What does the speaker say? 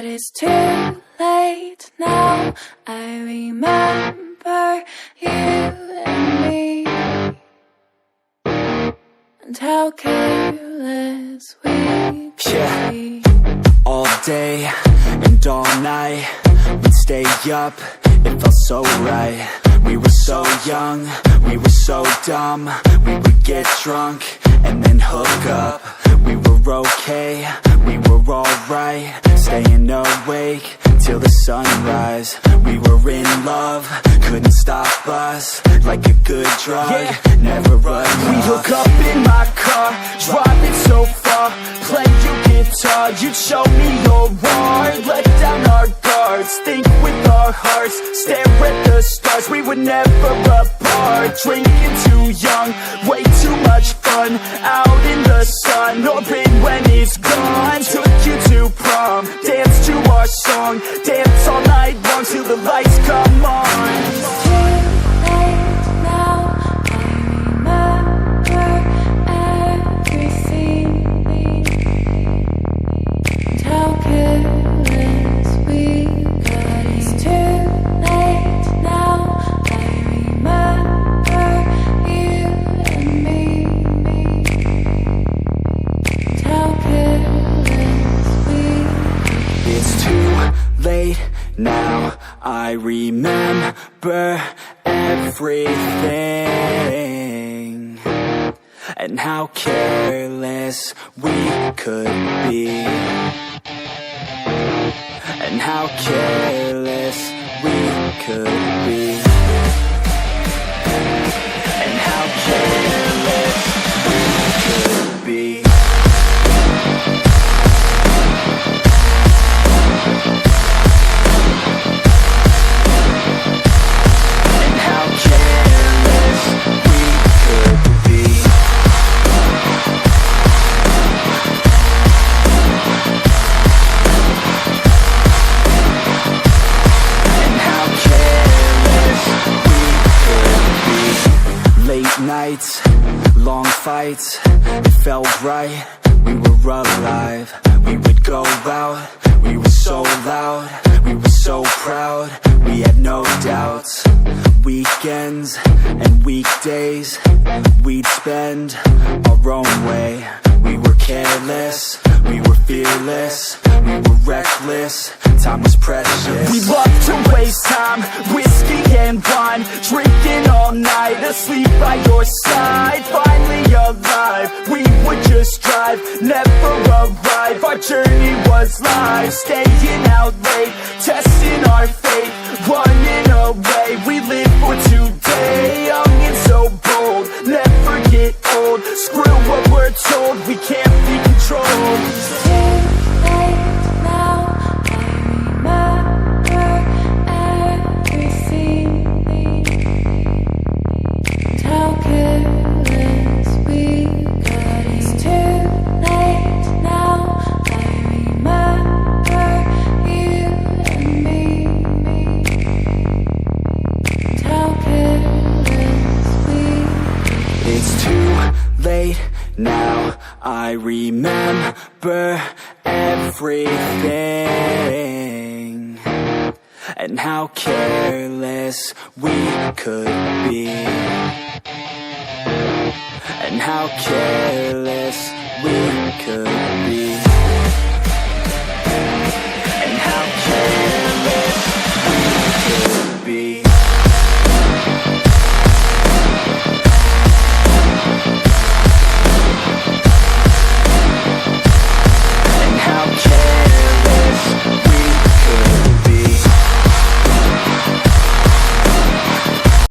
it's too late now. I remember you and me, and how careless we could be. All day and all night, we'd stay up, it felt so right. We were so young, we were so dumb. We would get drunk and then hook up. We were okay, we were alright, staying awake till the sunrise. We were in love, couldn't stop us, like a good drug, never enough. We hook up in my car, driving so far, play you guitar, you'd show me your art, let down our guards, think with our hearts, stare at the stars. We were never apart, drinking too young, way too much fun, out in the sun, open when it's gone. Took you to prom, dance to our song, dance all night long till the lights come on. It's too late now, I remember everything, and how careless we got. It's too late now, I remember you and me, and how careless we got. It's too late now, I remember everything, and how careless we could be, and how careless we could be, and how careless we could be. Nights, long fights, it felt right, we were alive. We would go out, we were so loud, we were so proud, we had no doubts. Weekends and weekdays, we'd spend our own way. We were careless, we were fearless, we were reckless, time was precious. We loved to waste time, whiskey and wine, drinking all night, asleep by your side. Finally alive, we would just drive, never arrive. Our journey was live, staying out late, testing our fate, running away. We live for today, young and so bold, never get old. Screw what we're told, we can't be controlled. It's too late now, I remember everything, and how careless we got. It's too late now, I remember you and me, and how careless we got. It's too late now, I remember everything, and how careless we could be, and how careless we could be, and how careless we could be.